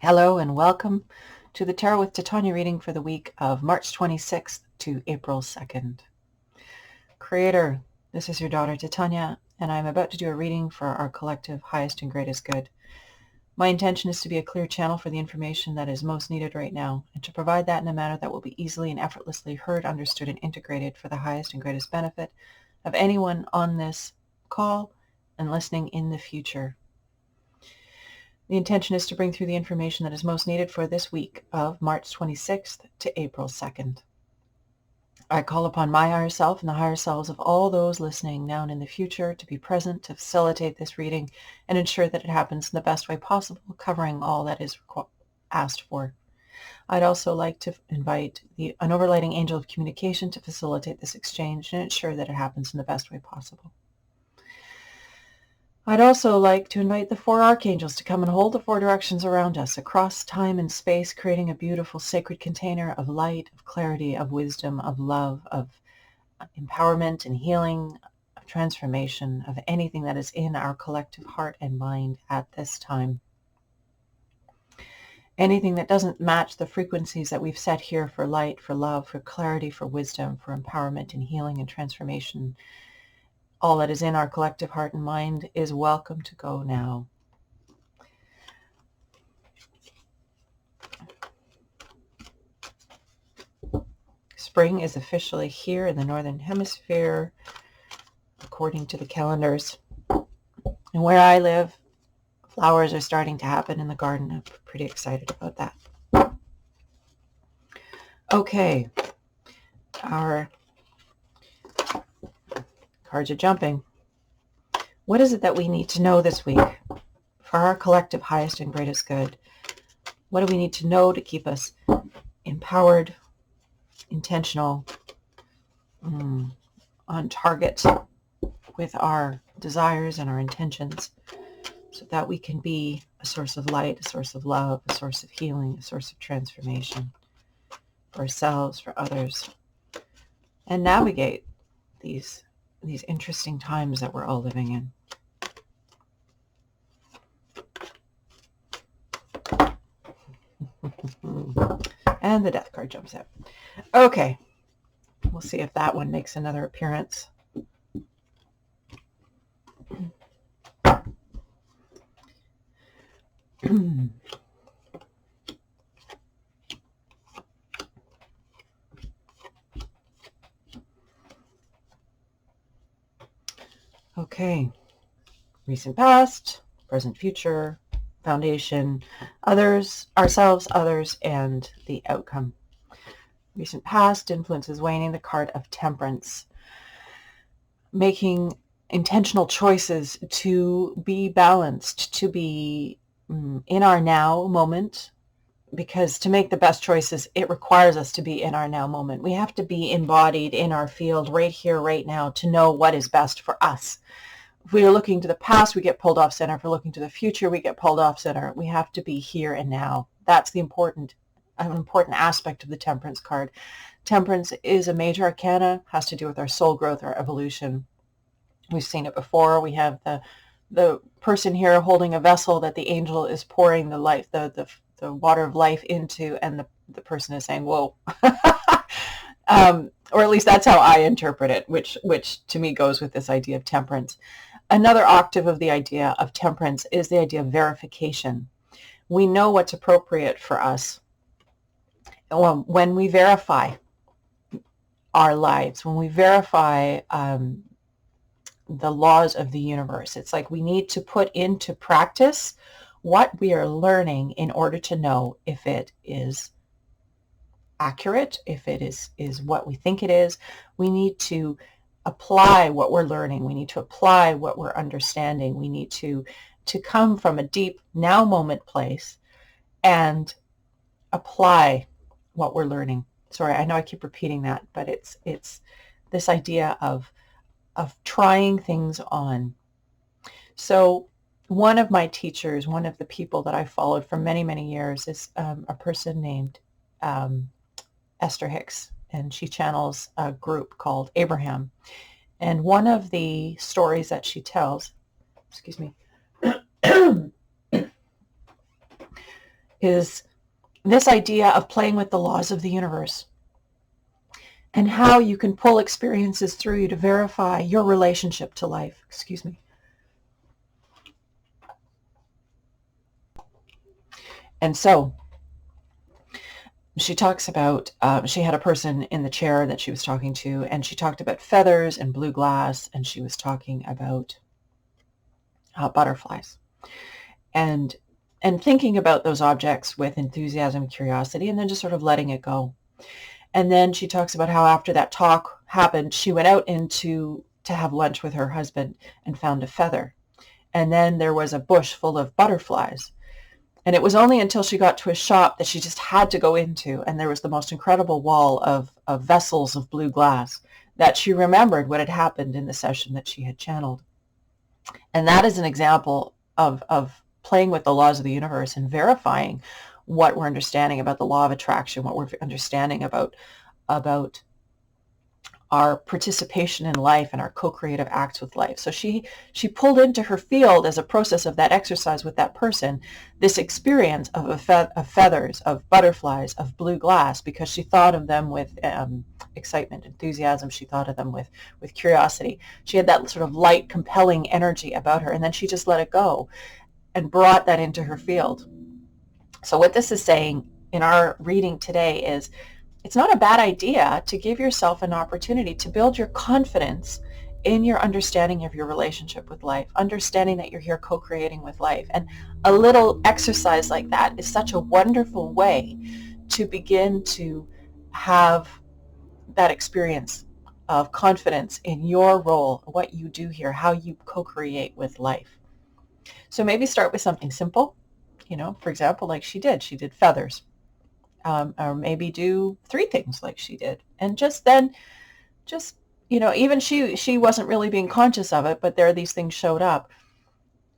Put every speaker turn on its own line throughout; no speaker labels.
Hello and welcome to the Tarot with Titania reading for the week of March 26th to April 2nd. Creator, this is your daughter Titania, and I'm about to do a reading for our collective highest and greatest good. My intention is to be a clear channel for the information that is most needed right now, and to provide that in a manner that will be easily and effortlessly heard, understood, and integrated for the highest and greatest benefit of anyone on this call and listening in the future. The intention is to bring through the information that is most needed for this week of March 26th to April 2nd. I call upon my higher self and the higher selves of all those listening now and in the future to be present to facilitate this reading and ensure that it happens in the best way possible, covering all that is asked for. I'd also like to invite an overlighting angel of communication to facilitate this exchange and ensure that it happens in the best way possible. I'd also like to invite the four archangels to come and hold the four directions around us across time and space, creating a beautiful sacred container of light, of clarity, of wisdom, of love, of empowerment and healing, of transformation, of anything that is in our collective heart and mind at this time. Anything that doesn't match the frequencies that we've set here for light, for love, for clarity, for wisdom, for empowerment and healing and transformation, all that is in our collective heart and mind is welcome to go now. Spring is officially here in the Northern Hemisphere, according to the calendars. And where I live, flowers are starting to happen in the garden. I'm pretty excited about that. Okay, our cards are jumping. What is it that we need to know this week for our collective highest and greatest good? What do we need to know to keep us empowered, intentional, on target with our desires and our intentions, so that we can be a source of light, a source of love, a source of healing, a source of transformation for ourselves, for others, and navigate these interesting times that we're all living in. And the death card jumps out. Okay, we'll see if that one makes another appearance. Okay, recent past, present future, foundation, others, ourselves, others, and the outcome. Recent past, influence is waning, the card of temperance. Making intentional choices to be balanced, to be in our now moment, because to make the best choices, it requires us to be in our now moment. We have to be embodied in our field right here, right now, to know what is best for us. If we are looking to the past, we get pulled off center. If we're looking to the future, we get pulled off center. We have to be here and now. That's an important aspect of the temperance card. Temperance is a major arcana, has to do with our soul growth, our evolution. We've seen it before. We have the person here holding a vessel that the angel is pouring the life, the water of life into, and the person is saying, whoa. Or at least that's how I interpret it, which to me goes with this idea of temperance. Another octave of the idea of temperance is the idea of verification. We know what's appropriate for us when we verify our lives, when we verify the laws of the universe. It's like we need to put into practice what we are learning in order to know if it is accurate, if it is what we think it is. We need to apply what we're learning. We need to apply what we're understanding. We need to come from a deep now moment place and apply what we're learning. Sorry, I know I keep repeating that, but it's this idea of trying things on. So one of my teachers, one of the people that I followed for many, many years is a person named Esther Hicks, and she channels a group called Abraham. And one of the stories that she tells, is this idea of playing with the laws of the universe and how you can pull experiences through you to verify your relationship to life. Excuse me. And so she talks about, she had a person in the chair that she was talking to, and she talked about feathers and blue glass, and she was talking about butterflies. And thinking about those objects with enthusiasm, curiosity, and then just sort of letting it go. And then she talks about how after that talk happened, she went out to have lunch with her husband and found a feather. And then there was a bush full of butterflies. And it was only until she got to a shop that she just had to go into, and there was the most incredible wall of vessels of blue glass, that she remembered what had happened in the session that she had channeled. And that is an example of playing with the laws of the universe and verifying what we're understanding about the law of attraction, what we're understanding about our participation in life and our co-creative acts with life. So she pulled into her field, as a process of that exercise with that person, this experience of feathers, of butterflies, of blue glass, because she thought of them with excitement, enthusiasm. She thought of them with curiosity. She had that sort of light, compelling energy about her, and then she just let it go and brought that into her field. So what this is saying in our reading today is, it's not a bad idea to give yourself an opportunity to build your confidence in your understanding of your relationship with life, understanding that you're here co-creating with life. And a little exercise like that is such a wonderful way to begin to have that experience of confidence in your role, what you do here, how you co-create with life. So maybe start with something simple, for example, like she did feathers. Or maybe do 3 things like she did. And even she wasn't really being conscious of it, but there these things showed up.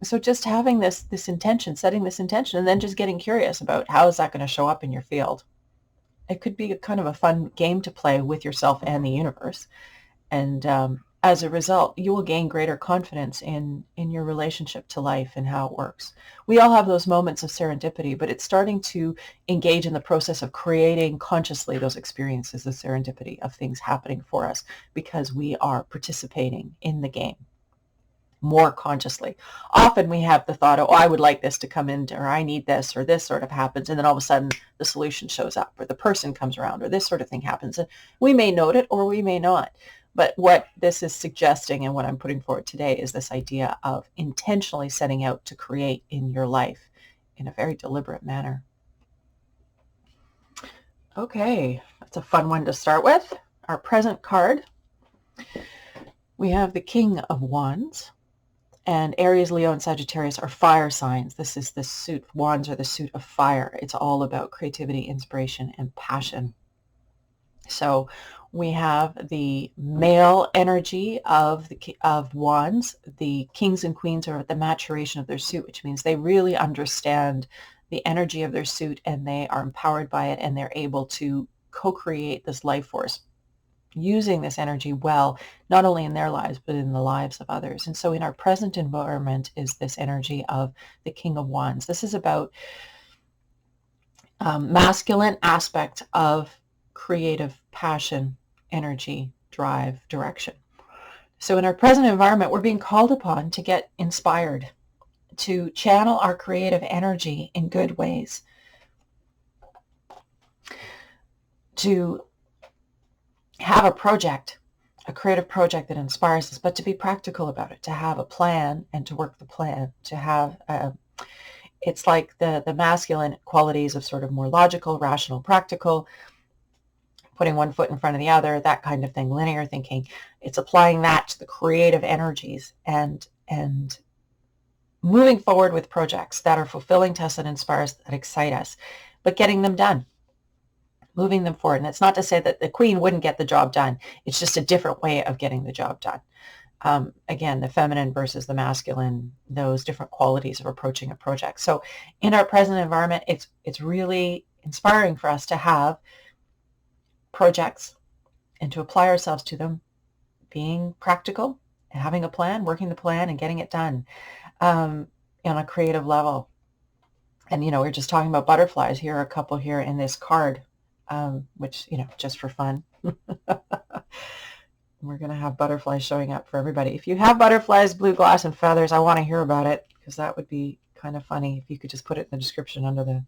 So just having this intention, setting this intention, and then just getting curious about how is that going to show up in your field. It could be kind of a fun game to play with yourself and the universe. And as a result, you will gain greater confidence in your relationship to life and how it works. We all have those moments of serendipity, but it's starting to engage in the process of creating consciously those experiences of serendipity, of things happening for us, because we are participating in the game more consciously. Often we have the thought, oh, I would like this to come in, or I need this, or this sort of happens, and then all of a sudden the solution shows up, or the person comes around, or this sort of thing happens. And we may note it, or we may not. But what this is suggesting, and what I'm putting forward today, is this idea of intentionally setting out to create in your life in a very deliberate manner. Okay, that's a fun one to start with. Our present card, we have the King of Wands, and Aries, Leo, and Sagittarius are fire signs. This is the suit. Wands are the suit of fire. It's all about creativity, inspiration, and passion. So we have the male energy of Wands. The kings and queens are at the maturation of their suit, which means they really understand the energy of their suit, and they are empowered by it, and they're able to co-create this life force, using this energy well, not only in their lives, but in the lives of others. And so in our present environment is this energy of the King of Wands. This is about masculine aspect of creative passion, energy, drive, direction. So in our present environment, we're being called upon to get inspired, to channel our creative energy in good ways, to have a project, a creative project that inspires us, but to be practical about it, to have a plan and to work the plan, to have it's like the masculine qualities of sort of more logical, rational, practical, putting one foot in front of the other, that kind of thing, linear thinking. It's applying that to the creative energies and moving forward with projects that are fulfilling to us, that inspire us, that excite us, but getting them done, moving them forward. And it's not to say that the queen wouldn't get the job done. It's just a different way of getting the job done. Again, the feminine versus the masculine, those different qualities of approaching a project. So in our present environment, it's really inspiring for us to have projects and to apply ourselves to them, being practical, having a plan, working the plan, and getting it done on a creative level. And, you know, we're just talking about butterflies. Here are a couple here in this card, which, you know, just for fun. We're going to have butterflies showing up for everybody. If you have butterflies, blue glass, and feathers, I want to hear about it, because that would be kind of funny if you could just put it in the description under the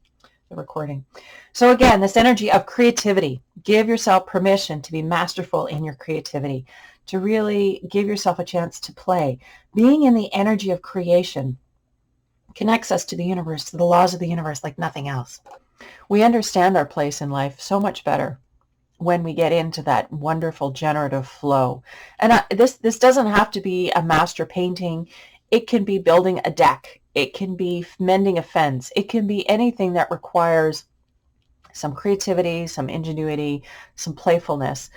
recording. So again, this energy of creativity. Give yourself permission to be masterful in your creativity, to really give yourself a chance to play. Being in the energy of creation connects us to the universe, to the laws of the universe like nothing else. We understand our place in life so much better when we get into that wonderful generative flow. And this doesn't have to be a master painting. It can be building a deck. It can be mending a fence. It can be anything that requires some creativity, some ingenuity, some playfulness.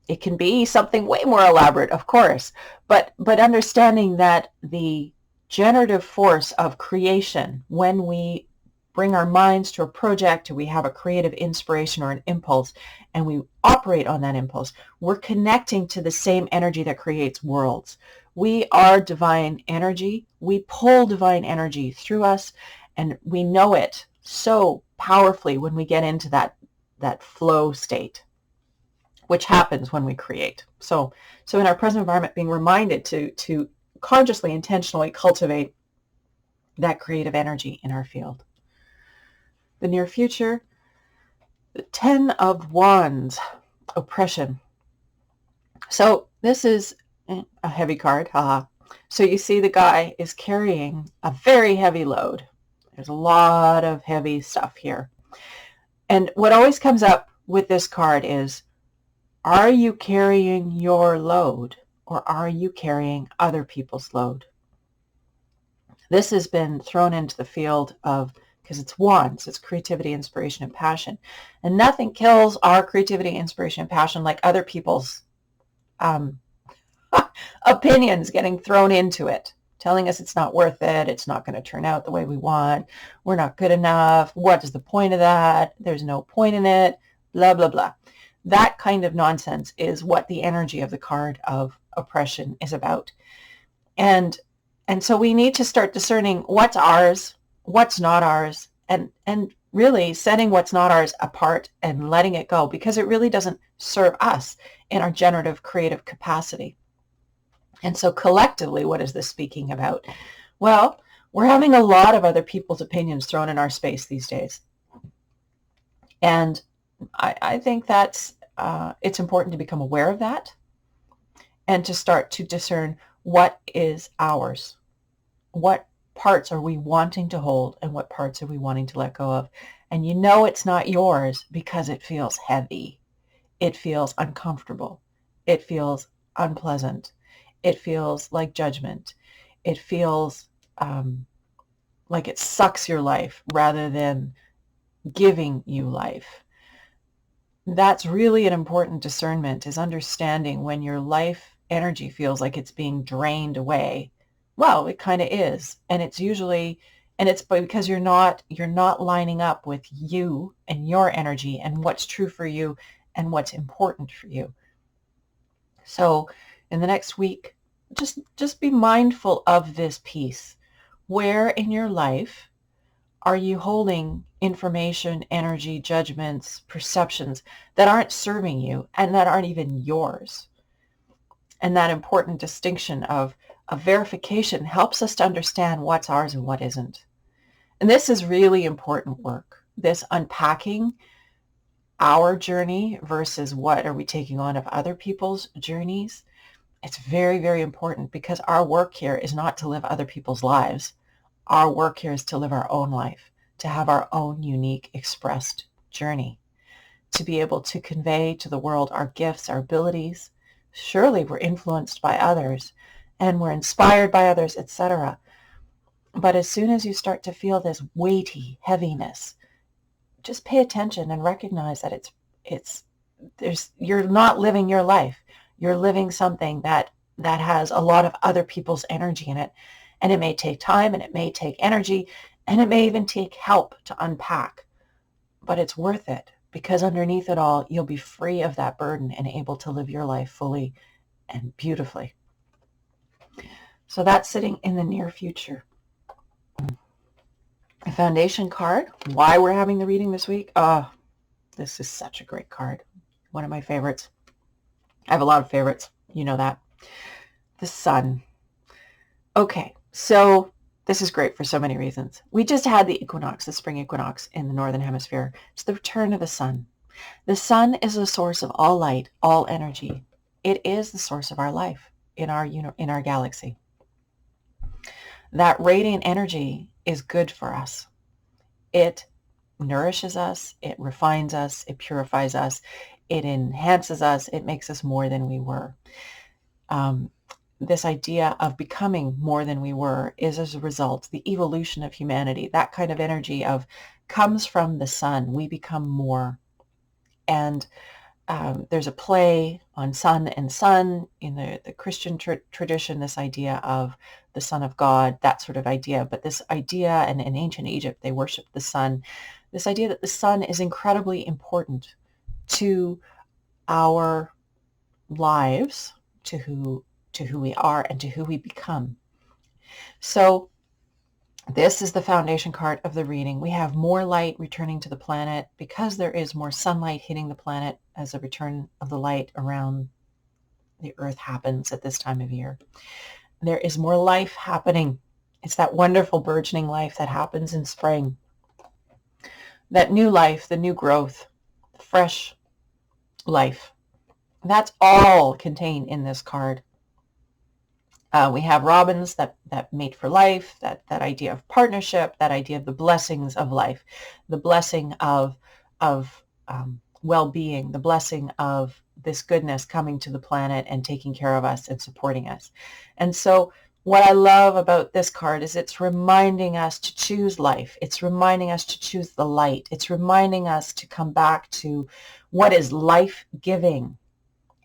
It can be something way more elaborate, of course, but understanding that the generative force of creation, when we bring our minds to a project, or we have a creative inspiration or an impulse, and we operate on that impulse, we're connecting to the same energy that creates worlds. We are divine energy. We pull divine energy through us, and we know it so powerfully when we get into that flow state, which happens when we create. So in our present environment, being reminded to consciously, intentionally cultivate that creative energy in our field. The near future, the 10 of Wands, oppression. So this is a heavy card, haha. So you see the guy is carrying a very heavy load. There's a lot of heavy stuff here. And what always comes up with this card is, are you carrying your load, or are you carrying other people's load? This has been thrown into the field of, because it's wands, it's creativity, inspiration, and passion. And nothing kills our creativity, inspiration, and passion like other people's opinions getting thrown into it, telling us it's not worth it, it's not going to turn out the way we want, we're not good enough, what is the point of that, there's no point in it, blah, blah, blah. That kind of nonsense is what the energy of the card of oppression is about. And so we need to start discerning what's ours, what's not ours, and really setting what's not ours apart and letting it go, because it really doesn't serve us in our generative creative capacity. And so collectively, what is this speaking about? Well, we're having a lot of other people's opinions thrown in our space these days. And I think that's it's important to become aware of that and to start to discern what is ours. What parts are we wanting to hold, and what parts are we wanting to let go of? And you know it's not yours because it feels heavy. It feels uncomfortable. It feels unpleasant. It feels like judgment. It feels like it sucks your life rather than giving you life. That's really an important discernment, is understanding when your life energy feels like it's being drained away. Well, it kind of is. And it's usually, and it's because you're not lining up with you and your energy and what's true for you and what's important for you. So in the next week, just be mindful of this piece. Where in your life are you holding information, energy, judgments, perceptions that aren't serving you and that aren't even yours? And that important distinction of verification helps us to understand what's ours and what isn't. And this is really important work, this unpacking our journey versus what are we taking on of other people's journeys. It's very, very important, because our work here is not to live other people's lives. Our work here is to live our own life, to have our own unique expressed journey, to be able to convey to the world our gifts, our abilities. Surely we're influenced by others and we're inspired by others, etc. But as soon as you start to feel this weighty heaviness, just pay attention and recognize that you're not living your life. You're living something that has a lot of other people's energy in it. And it may take time, and it may take energy, and it may even take help to unpack. But it's worth it, because underneath it all, you'll be free of that burden and able to live your life fully and beautifully. So that's sitting in the near future. A foundation card. Why we're having the reading this week? Oh, this is such a great card. One of my favorites. I have a lot of favorites. You know that. The sun. Okay, so this is great for so many reasons. We just had the equinox, the spring equinox in the northern hemisphere. It's the return of the sun. The sun is the source of all light, all energy. It is the source of our life in our galaxy. That radiant energy is good for us. It nourishes us, it refines us, it purifies us, it enhances us, it makes us more than we were. This idea of becoming more than we were is as a result, the evolution of humanity. That kind of energy comes from the sun. We become more. And there's a play on sun and sun in the Christian tradition, this idea of the Son of God, that sort of idea. But this idea, and in ancient Egypt, they worshiped the sun. This idea that the sun is incredibly important to our lives, to who we are and to who we become. So this is the foundation card of the reading. We have more light returning to the planet because there is more sunlight hitting the planet as a return of the light around the earth happens at this time of year. There is more life happening. It's that wonderful burgeoning life that happens in spring. That new life, the new growth, fresh life. That's all contained in this card. We have robins that mate for life, that idea of partnership, that idea of the blessings of life, the blessing of well-being, the blessing of this goodness coming to the planet and taking care of us and supporting us. And so what I love about this card is it's reminding us to choose life. It's reminding us to choose the light. It's reminding us to come back to what is life-giving,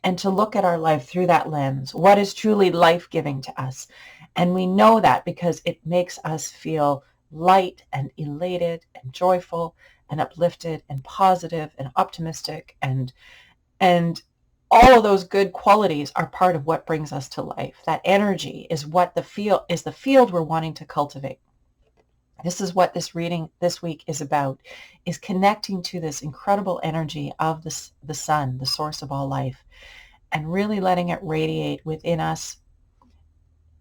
and to look at our life through that lens. What is truly life-giving to us? And we know that because it makes us feel light and elated and joyful and uplifted and positive and optimistic, and all of those good qualities are part of what brings us to life. That energy is what the field we're wanting to cultivate. This is what this reading this week is about, is connecting to this incredible energy of the sun, the source of all life, and really letting it radiate within us,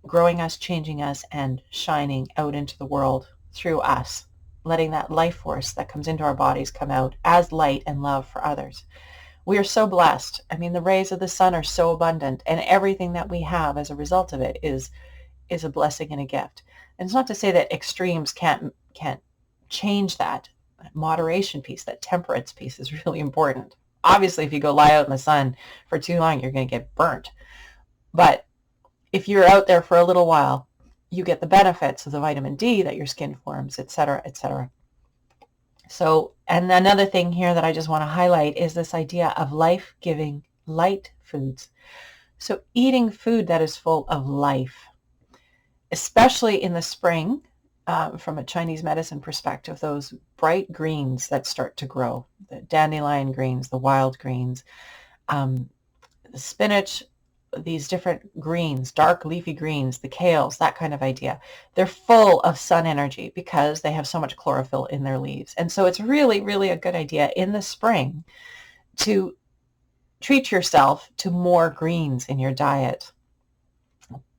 growing us, changing us, and shining out into the world through us, letting that life force that comes into our bodies come out as light and love for others. We are so blessed. I mean, the rays of the sun are so abundant, and everything that we have as a result of it is a blessing and a gift. And it's not to say that extremes can't change that. That moderation piece, that temperance piece is really important. Obviously, if you go lie out in the sun for too long, you're going to get burnt. But if you're out there for a little while, you get the benefits of the vitamin D that your skin forms, et cetera, et cetera. So, and another thing here that I just want to highlight is this idea of life-giving light foods. So eating food that is full of life, especially in the spring, from a Chinese medicine perspective, those bright greens that start to grow, the dandelion greens, the wild greens, the spinach, these different greens, dark leafy greens, the kales, that kind of idea. They're full of sun energy because they have so much chlorophyll in their leaves. And so it's really, really a good idea in the spring to treat yourself to more greens in your diet.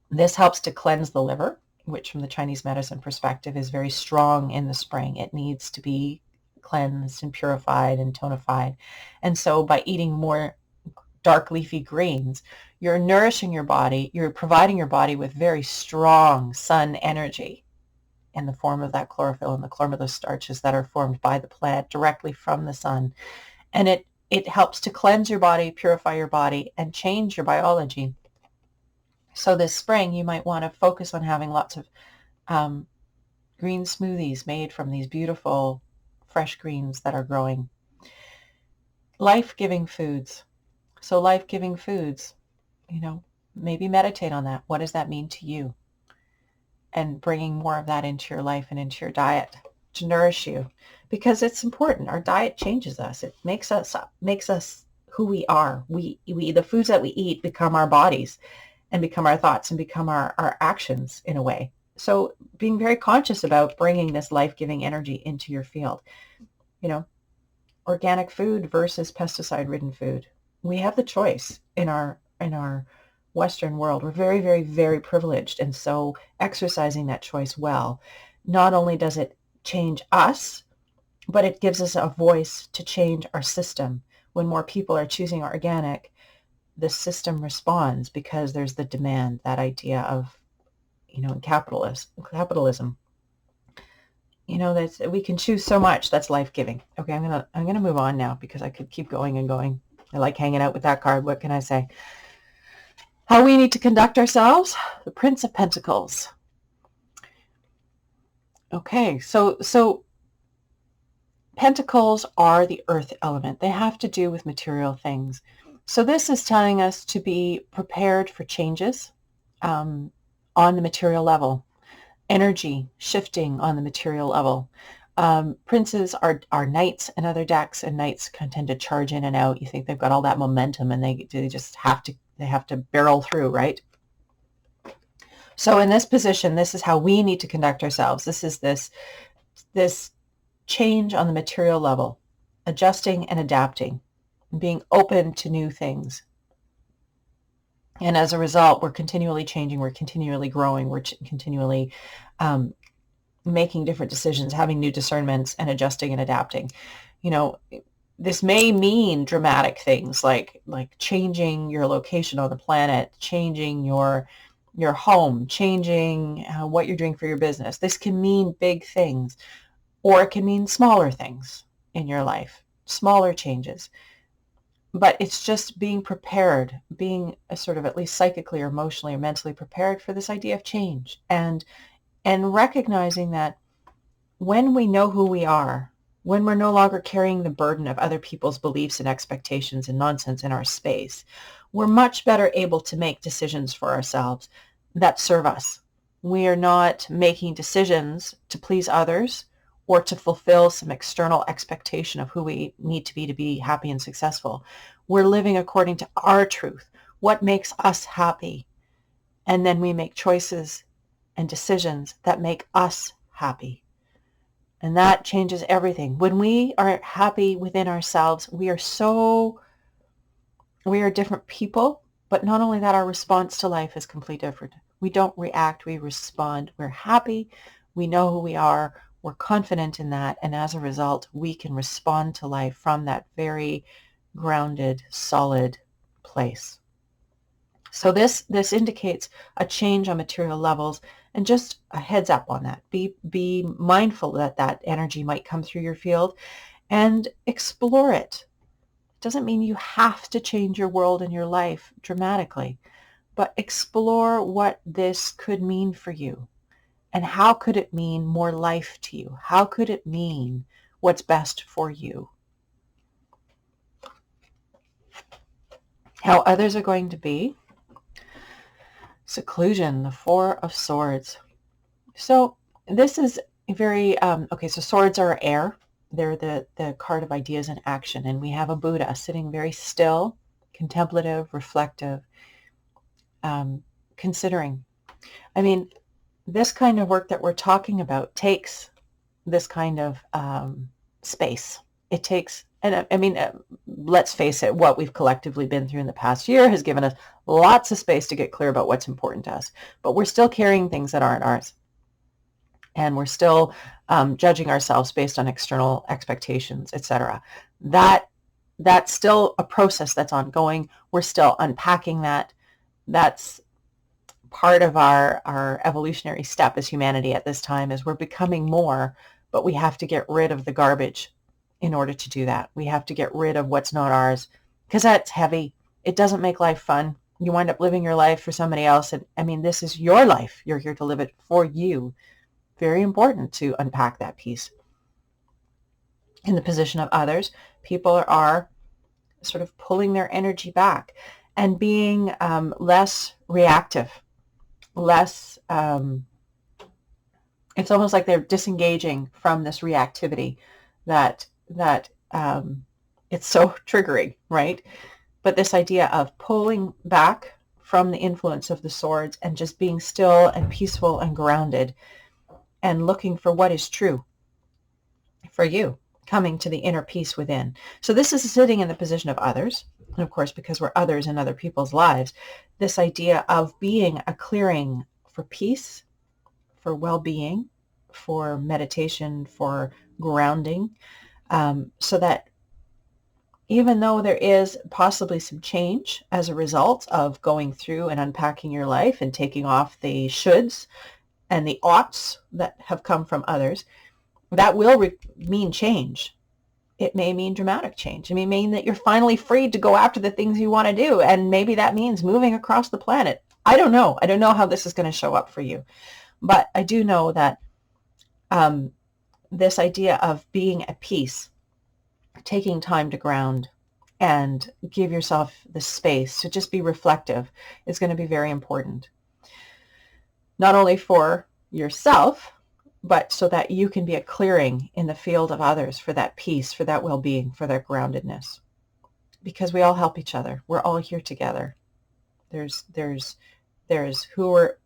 This helps to cleanse the liver, which from the Chinese medicine perspective is very strong in the spring. It needs to be cleansed and purified and tonified. And so by eating more dark leafy greens, you're nourishing your body, you're providing your body with very strong sun energy in the form of that chlorophyll and the chlorophyll starches that are formed by the plant directly from the sun. And it helps to cleanse your body, purify your body, and change your biology. So this spring, you might want to focus on having lots of green smoothies made from these beautiful fresh greens that are growing. Life-giving foods. So life-giving foods, maybe meditate on that. What does that mean to you? And bringing more of that into your life and into your diet to nourish you, because it's important. Our diet changes us. It makes us who we are. The foods that we eat become our bodies and become our thoughts and become our actions in a way. So being very conscious about bringing this life-giving energy into your field. You know, organic food versus pesticide-ridden food. We have the choice in our Western world. We're very, very, very privileged. And so exercising that choice well, not only does it change us, but it gives us a voice to change our system. When more people are choosing organic, the system responds because there's the demand, that idea of, capitalism. That we can choose so much. That's life-giving. Okay, I'm gonna move on now because I could keep going and going. I like hanging out with that card. What can I say? How we need to conduct ourselves. The Prince of Pentacles. Okay, so Pentacles are the earth element. They have to do with material things. So this is telling us to be prepared for changes on the material level. Energy shifting on the material level. Princes are knights and other decks, and knights tend to charge in and out. You think they've got all that momentum, and they just have to barrel through, right? So in this position, this is how we need to conduct ourselves. This is this change on the material level, adjusting and adapting, being open to new things. And as a result, we're continually changing, we're continually growing, we're continually making different decisions, having new discernments, and adjusting and adapting. This may mean dramatic things like changing your location on the planet, changing your home, changing what you're doing for your business. This can mean big things, or it can mean smaller things in your life, smaller changes. But it's just being prepared, being a sort of at least psychically or emotionally or mentally prepared for this idea of change, and recognizing that when we know who we are, when we're no longer carrying the burden of other people's beliefs and expectations and nonsense in our space, we're much better able to make decisions for ourselves that serve us. We are not making decisions to please others or to fulfill some external expectation of who we need to be happy and successful. We're living according to our truth, what makes us happy. And then we make choices and decisions that make us happy. And that changes everything. When we are happy within ourselves, we are different people, but not only that, our response to life is completely different. We don't react, we respond. We're happy, we know who we are, we're confident in that, and as a result, we can respond to life from that very grounded, solid place. So this indicates a change on material levels, and just a heads up on that. Be mindful that energy might come through your field, and explore it. It doesn't mean you have to change your world and your life dramatically, but explore what this could mean for you. And how could it mean more life to you? How could it mean what's best for you? How others are going to be. Seclusion, the Four of Swords. So this is very, so swords are air. They're the card of ideas and action. And we have a Buddha sitting very still, contemplative, reflective, considering. This kind of work that we're talking about takes this kind of space. It takes, let's face it, what we've collectively been through in the past year has given us lots of space to get clear about what's important to us. But we're still carrying things that aren't ours. And we're still judging ourselves based on external expectations, etc. That's still a process that's ongoing. We're still unpacking that. That's part of our evolutionary step as humanity at this time, is we're becoming more, but we have to get rid of the garbage in order to do that. We have to get rid of what's not ours, because that's heavy. It doesn't make life fun. You wind up living your life for somebody else. And this is your life. You're here to live it for you. Very important to unpack that piece. In the position of others, people are sort of pulling their energy back and being less reactive. Less, it's almost like they're disengaging from this reactivity that it's so triggering, right? But this idea of pulling back from the influence of the swords and just being still and peaceful and grounded and looking for what is true for you, coming to the inner peace within. So this is sitting in the position of others. And of course, because we're others in other people's lives, this idea of being a clearing for peace, for well-being, for meditation, for grounding, so that even though there is possibly some change as a result of going through and unpacking your life and taking off the shoulds and the oughts that have come from others, that will mean change. It may mean dramatic change. It may mean that you're finally free to go after the things you want to do. And maybe that means moving across the planet. I don't know. I don't know how this is going to show up for you. But I do know that this idea of being at peace, taking time to ground and give yourself the space to just be reflective is going to be very important. Not only for yourself, but so that you can be a clearing in the field of others for that peace, for that well-being, for that groundedness. Because we all help each other. We're all here together. There's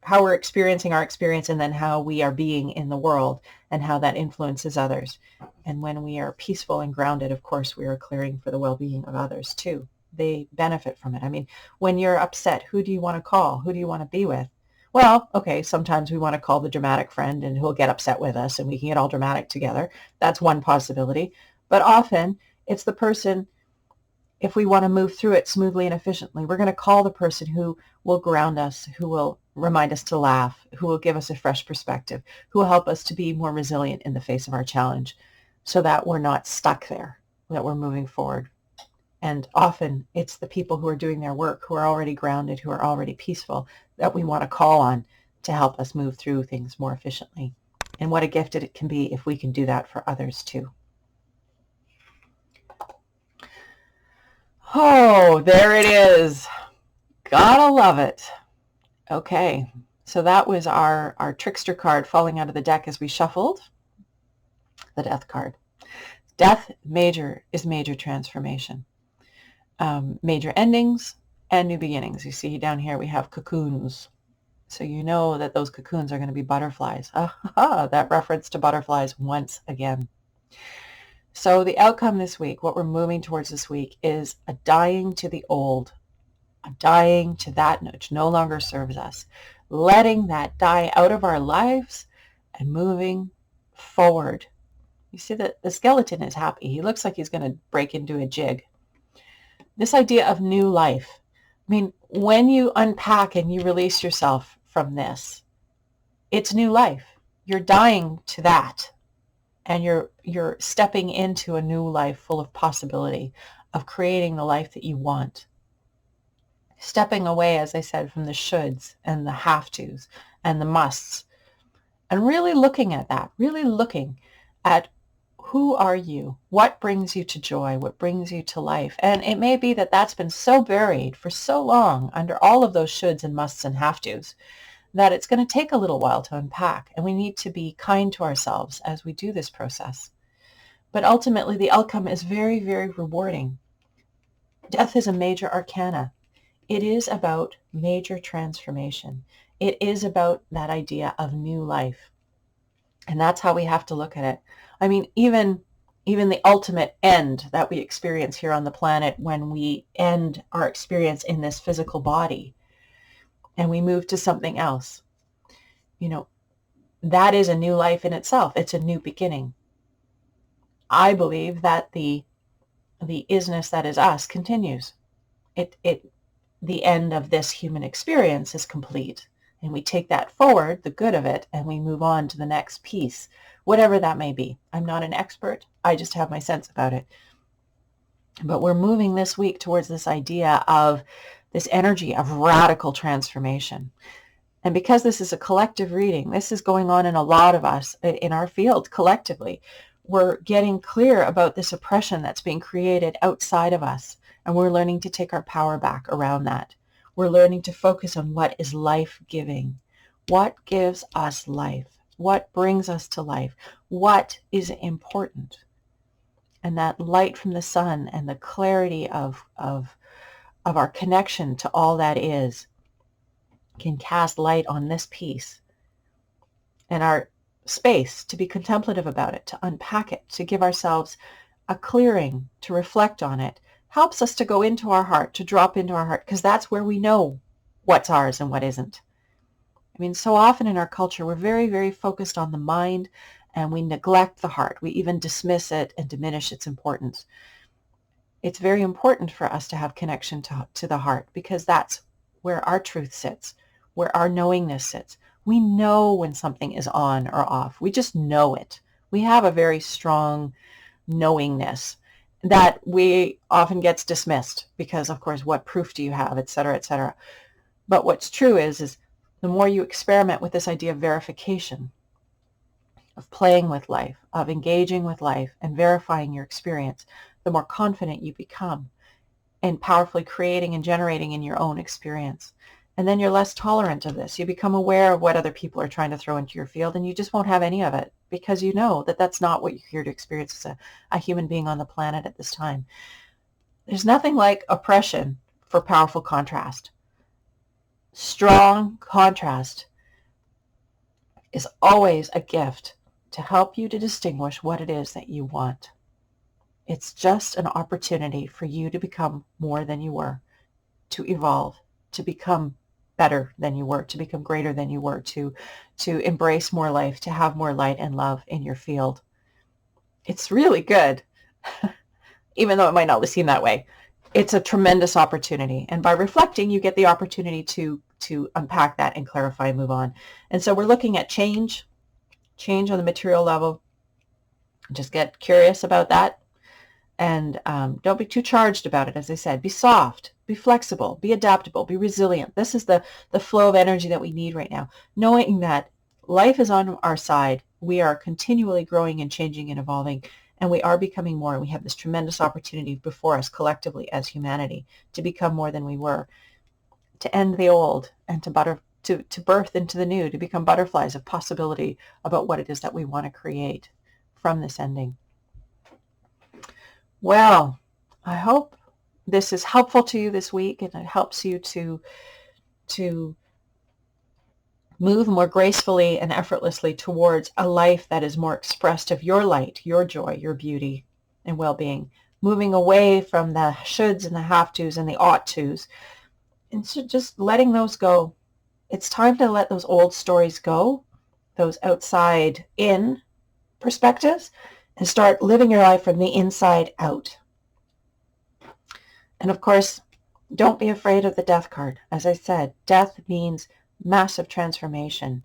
how we're experiencing our experience, and then how we are being in the world and how that influences others. And when we are peaceful and grounded, of course, we are clearing for the well-being of others too. They benefit from it. I mean, when you're upset, who do you want to call? Who do you want to be with? Well, okay, sometimes we want to call the dramatic friend and who'll get upset with us and we can get all dramatic together. That's one possibility. But often it's the person, if we want to move through it smoothly and efficiently, we're going to call the person who will ground us, who will remind us to laugh, who will give us a fresh perspective, who will help us to be more resilient in the face of our challenge so that we're not stuck there, that we're moving forward. And often it's the people who are doing their work, who are already grounded, who are already peaceful, that we want to call on to help us move through things more efficiently. And what a gift it can be if we can do that for others too. Oh, there it is. Gotta love it. Okay, so that was our trickster card falling out of the deck as we shuffled. The death card. Death is major transformation. Major endings and new beginnings. You see down here we have cocoons. So you know that those cocoons are going to be butterflies. That reference to butterflies once again. So the outcome this week, what we're moving towards this week, is a dying to the old, a dying to that which no longer serves us, letting that die out of our lives and moving forward. You see that the skeleton is happy. He looks like he's going to break into a jig. This idea of new life. I mean, when you unpack and you release yourself from this, it's new life. You're dying to that. And you're stepping into a new life full of possibility, of creating the life that you want. Stepping away, as I said, from the shoulds and the have tos and the musts. And really looking at that, really looking at who are you? What brings you to joy? What brings you to life? And it may be that that's been so buried for so long under all of those shoulds and musts and have tos that it's going to take a little while to unpack. And we need to be kind to ourselves as we do this process. But ultimately, the outcome is very, very rewarding. Death is a major arcana. It is about major transformation. It is about that idea of new life. And that's how we have to look at it. I mean, even the ultimate end that we experience here on the planet when we end our experience in this physical body and we move to something else, that is a new life in itself. It's a new beginning. I believe that the isness that is us continues. The end of this human experience is complete. And we take that forward, the good of it, and we move on to the next piece, whatever that may be. I'm not an expert. I just have my sense about it. But we're moving this week towards this idea of this energy of radical transformation. And because this is a collective reading, this is going on in a lot of us in our field collectively. We're getting clear about this oppression that's being created outside of us. And we're learning to take our power back around that. We're learning to focus on what is life-giving. What gives us life? What brings us to life? What is important? And that light from the sun and the clarity of our connection to all that is can cast light on this piece and our space to be contemplative about it, to unpack it, to give ourselves a clearing, to reflect on it, helps us to go into our heart, to drop into our heart, because that's where we know what's ours and what isn't. I mean, so often in our culture, we're very, very focused on the mind, and we neglect the heart. We even dismiss it and diminish its importance. It's very important for us to have connection to the heart, because that's where our truth sits, where our knowingness sits. We know when something is on or off. We just know it. We have a very strong knowingness that we often gets dismissed because, of course, what proof do you have, et cetera, et cetera. But what's true is the more you experiment with this idea of verification, of playing with life, of engaging with life and verifying your experience, the more confident you become in powerfully creating and generating in your own experience. And then you're less tolerant of this. You become aware of what other people are trying to throw into your field, and you just won't have any of it because you know that that's not what you're here to experience as a human being on the planet at this time. There's nothing like oppression for powerful contrast. Strong contrast is always a gift to help you to distinguish what it is that you want. It's just an opportunity for you to become more than you were, to evolve, to become better than you were, to become greater than you were, to embrace more life, to have more light and love in your field. It's really good, even though it might not seem that way. It's a tremendous opportunity. And by reflecting, you get the opportunity to unpack that and clarify and move on. And so we're looking at change on the material level. Just get curious about that. And don't be too charged about it. As I said, be soft, be flexible, be adaptable, be resilient. This is the flow of energy that we need right now. Knowing that life is on our side, we are continually growing and changing and evolving, and we are becoming more. We have this tremendous opportunity before us collectively as humanity to become more than we were, to end the old and to birth into the new, to become butterflies of possibility about what it is that we want to create from this ending. Well, I hope this is helpful to you this week, and it helps you to move more gracefully and effortlessly towards a life that is more expressed of your light, your joy, your beauty, and well-being, moving away from the shoulds and the have-tos and the ought-tos, and so just letting those go. It's time to let those old stories go, those outside-in perspectives, and start living your life from the inside out. And of course, don't be afraid of the death card. As I said, death means massive transformation.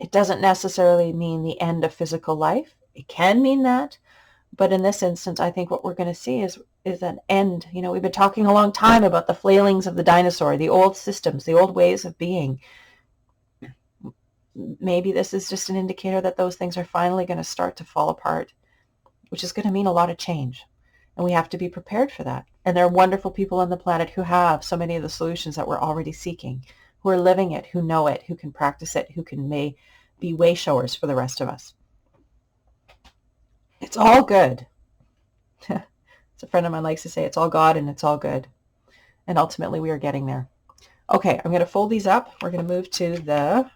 It doesn't necessarily mean the end of physical life. It can mean that, but in this instance, I think what we're going to see is an end. You know, we've been talking a long time about the flailings of the dinosaur, the old systems, the old ways of being. Maybe this is just an indicator that those things are finally going to start to fall apart, which is going to mean a lot of change. And we have to be prepared for that. And there are wonderful people on the planet who have so many of the solutions that we're already seeking, who are living it, who know it, who can practice it, who can be way showers for the rest of us. It's all good. As a friend of mine likes to say, it's all God and it's all good. And ultimately we are getting there. Okay, I'm going to fold these up. We're going to move to the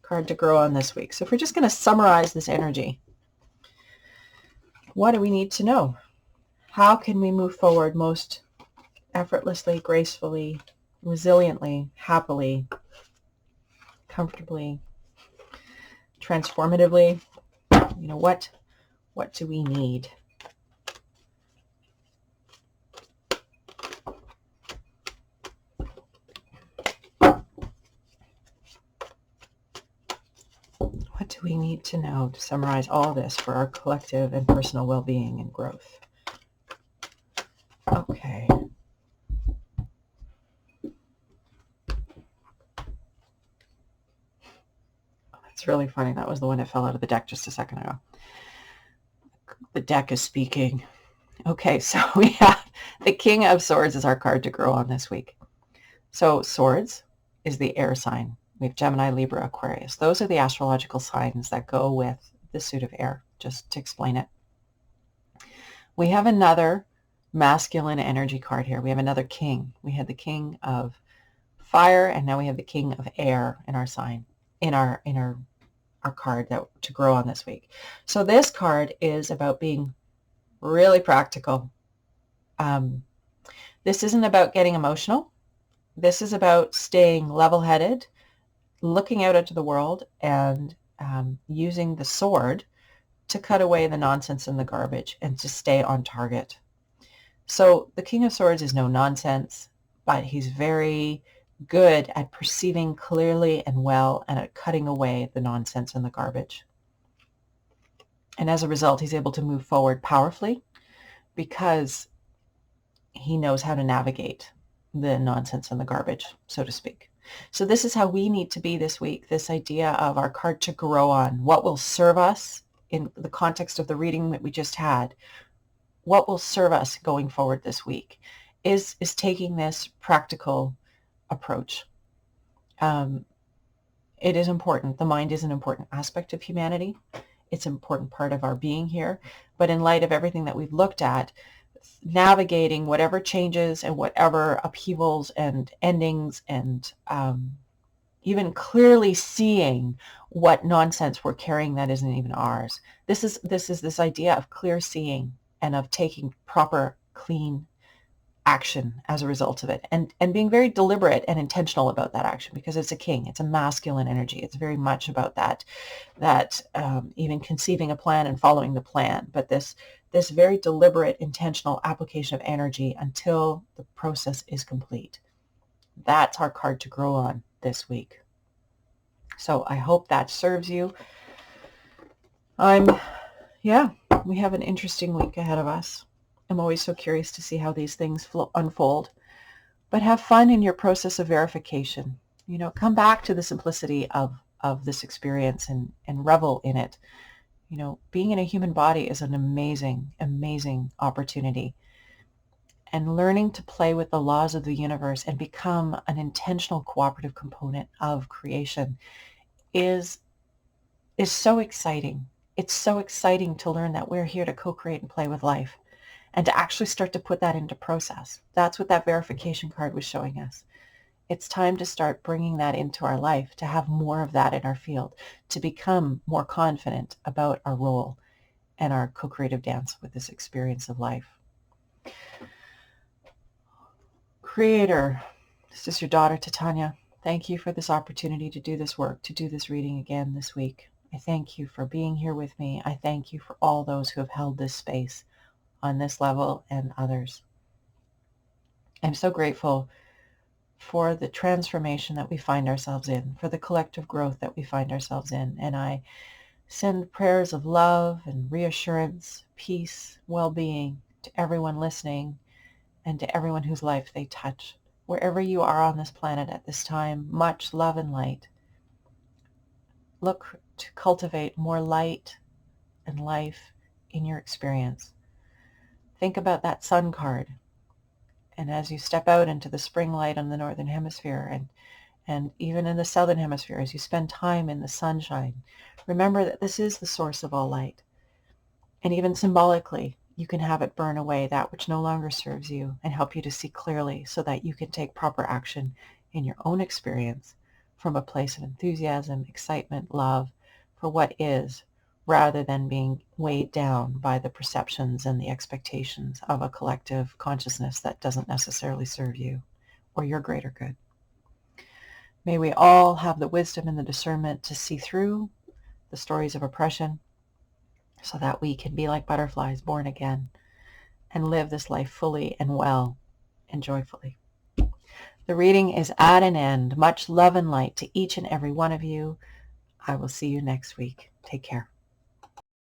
card to grow on this week. So if we're just going to summarize this energy, what do we need to know? How can we move forward most effortlessly, gracefully, resiliently, happily, comfortably, transformatively? You know, what do we need? What do we need to know to summarize all this for our collective and personal well-being and growth? Okay. It's really funny. That was the one that fell out of the deck just a second ago. The deck is speaking. Okay, so we have the King of Swords is our card to grow on this week. So Swords is the air sign. We have Gemini, Libra, Aquarius. Those are the astrological signs that go with the suit of air, just to explain it. We have another masculine energy card here. We have another king. We had the King of fire, and now we have the King of Air in our sign, in our card that to grow on this week. So this card is about being really practical. This isn't about getting emotional. This is about staying level-headed, looking out into the world, and using the sword to cut away the nonsense and the garbage and to stay on target. So the King of Swords is no nonsense, but he's very good at perceiving clearly and well and at cutting away the nonsense and the garbage. And as a result, he's able to move forward powerfully because he knows how to navigate the nonsense and the garbage, so to speak. So this is how we need to be this week, this idea of our card to grow on. What will serve us in the context of the reading that we just had? What will serve us going forward this week is taking this practical approach. It is important. The mind is an important aspect of humanity. It's an important part of our being here. But in light of everything that we've looked at, navigating whatever changes and whatever upheavals and endings and even clearly seeing what nonsense we're carrying that isn't even ours. This is this idea of clear seeing and of taking proper, clean action as a result of it, and being very deliberate and intentional about that action, because it's a king, it's a masculine energy. It's very much about that even conceiving a plan and following the plan, but this very deliberate, intentional application of energy until the process is complete. That's our card to grow on this week. So I hope that serves you. We have an interesting week ahead of us. I'm always so curious to see how these things unfold. But have fun in your process of verification. Come back to the simplicity of this experience and revel in it. Being in a human body is an amazing, amazing opportunity. And learning to play with the laws of the universe and become an intentional cooperative component of creation is so exciting. It's so exciting to learn that we're here to co-create and play with life and to actually start to put that into process. That's what that verification card was showing us. It's time to start bringing that into our life, to have more of that in our field, to become more confident about our role and our co-creative dance with this experience of life. Creator, this is your daughter, Titania. Thank you for this opportunity to do this work, to do this reading again this week. I thank you for being here with me. I thank you for all those who have held this space on this level and others. I'm so grateful for the transformation that we find ourselves in, for the collective growth that we find ourselves in. And I send prayers of love and reassurance, peace, well-being to everyone listening and to everyone whose life they touch. Wherever you are on this planet at this time, much love and light. Look to cultivate more light and life in your experience. Think about that sun card. And as you step out into the spring light on the northern hemisphere and even in the southern hemisphere, as you spend time in the sunshine, remember that this is the source of all light. And even symbolically, you can have it burn away that which no longer serves you and help you to see clearly so that you can take proper action in your own experience from a place of enthusiasm, excitement, love for what is, rather than being weighed down by the perceptions and the expectations of a collective consciousness that doesn't necessarily serve you or your greater good. May we all have the wisdom and the discernment to see through the stories of oppression so that we can be like butterflies born again and live this life fully and well and joyfully. The reading is at an end. Much love and light to each and every one of you. I will see you next week. Take care.